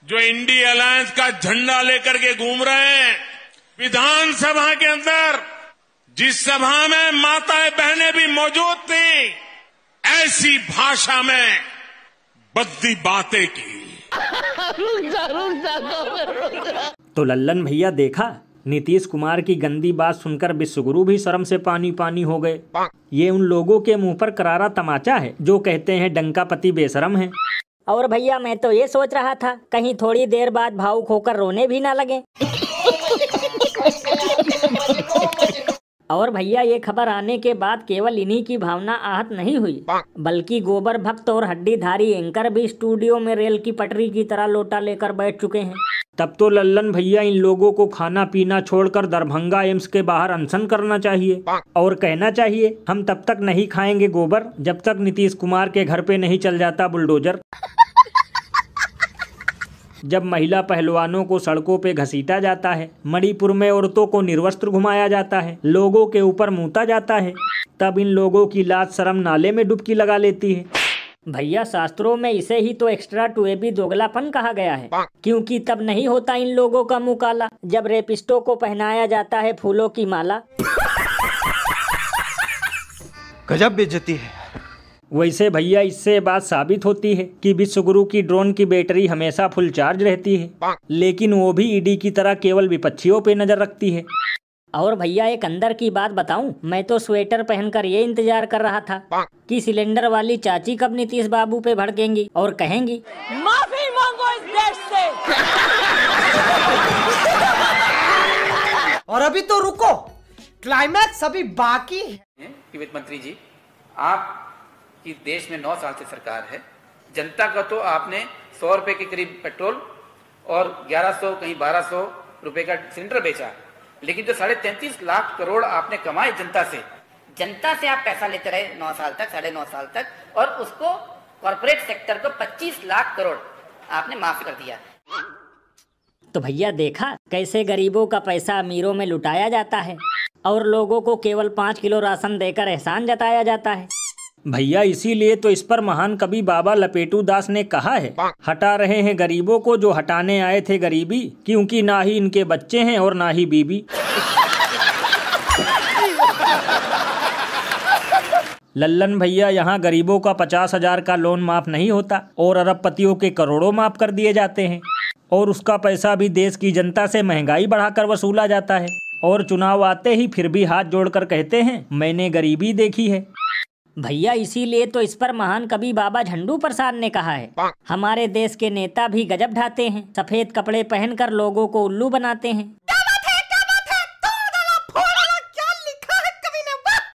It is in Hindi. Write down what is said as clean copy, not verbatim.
जो इंडिया अलायंस का झंडा लेकर के घूम रहे हैं, विधानसभा के अंदर जिस सभा में माताएं बहनें भी मौजूद थी, ऐसी भाषा में बद्दी बातें की। तो लल्लन भैया देखा, नीतीश कुमार की गंदी बात सुनकर विश्वगुरु भी शर्म से पानी पानी हो गए। ये उन लोगों के मुंह पर करारा तमाचा है जो कहते हैं डंका पति बेशरम है। और भैया मैं तो ये सोच रहा था कहीं थोड़ी देर बाद भावुक होकर रोने भी ना लगे। और भैया ये खबर आने के बाद केवल इन्हीं की भावना आहत नहीं हुई, बल्कि गोबर भक्त और हड्डीधारी एंकर भी स्टूडियो में रेल की पटरी की तरह लोटा लेकर बैठ चुके हैं। तब तो लल्लन भैया इन लोगों को खाना पीना छोड़कर दरभंगा एम्स के बाहर अनशन करना चाहिए और कहना चाहिए, हम तब तक नहीं खाएंगे गोबर जब तक नीतीश कुमार के घर पे नहीं चल जाता बुलडोजर। जब महिला पहलवानों को सड़कों पे घसीटा जाता है, मणिपुर में औरतों को निर्वस्त्र घुमाया जाता है, लोगों के ऊपर मूता जाता है, तब इन लोगों की लाज शर्म नाले में डुबकी लगा लेती है। भैया शास्त्रों में इसे ही तो एक्स्ट्रा टू एबी दोगलापन कहा गया है, क्योंकि तब नहीं होता इन लोगों का मुंह काला जब रेपिस्टों को पहनाया जाता है फूलों की माला। गजब बेइज्जती है। वैसे भैया इससे बात साबित होती है कि विश्वगुरु की ड्रोन की बैटरी हमेशा फुल चार्ज रहती है, लेकिन वो भी ईडी की तरह केवल विपक्षियों पे नजर रखती है। और भैया एक अंदर की बात बताऊं, मैं तो स्वेटर पहनकर ये इंतजार कर रहा था कि सिलेंडर वाली चाची कब नीतीश बाबू पे भड़केंगी और कहेंगी माफी मांगो इस देश से। और अभी तो रुको, क्लाइमैक्स अभी बाकी है। वित्त मंत्री जी, आप कि देश में 9 साल से सरकार है, जनता का तो आपने 100 रुपए के करीब पेट्रोल और 1100 कहीं 1200 रुपए का सिलेंडर बेचा, लेकिन जो 33.5 लाख करोड़ आपने कमाए जनता से आप पैसा लेते रहे 9 साल तक, 9.5 साल तक, और उसको कॉर्पोरेट सेक्टर को 25 लाख करोड़ आपने माफ कर दिया। तो भैया देखा कैसे गरीबों का पैसा अमीरों में लुटाया जाता है और लोगों को केवल 5 किलो राशन देकर एहसान जताया जाता है। भैया इसीलिए तो इस पर महान कवि बाबा लपेटू दास ने कहा है, हटा रहे हैं गरीबों को जो हटाने आए थे गरीबी, क्योंकि ना ही इनके बच्चे हैं और ना ही बीबी। लल्लन भैया, यहाँ गरीबों का 50,000 का लोन माफ नहीं होता और अरबपतियों के करोड़ों माफ कर दिए जाते हैं, और उसका पैसा भी देश की जनता से महंगाई बढ़ाकर वसूला जाता है, और चुनाव आते ही फिर भी हाथ जोड़कर कहते हैं मैंने गरीबी देखी है। भैया इसीलिए तो इस पर महान कवि बाबा झंडू प्रसाद ने कहा है, हमारे देश के नेता भी गजब ढाते हैं, सफेद कपड़े पहनकर लोगों को उल्लू बनाते हैं,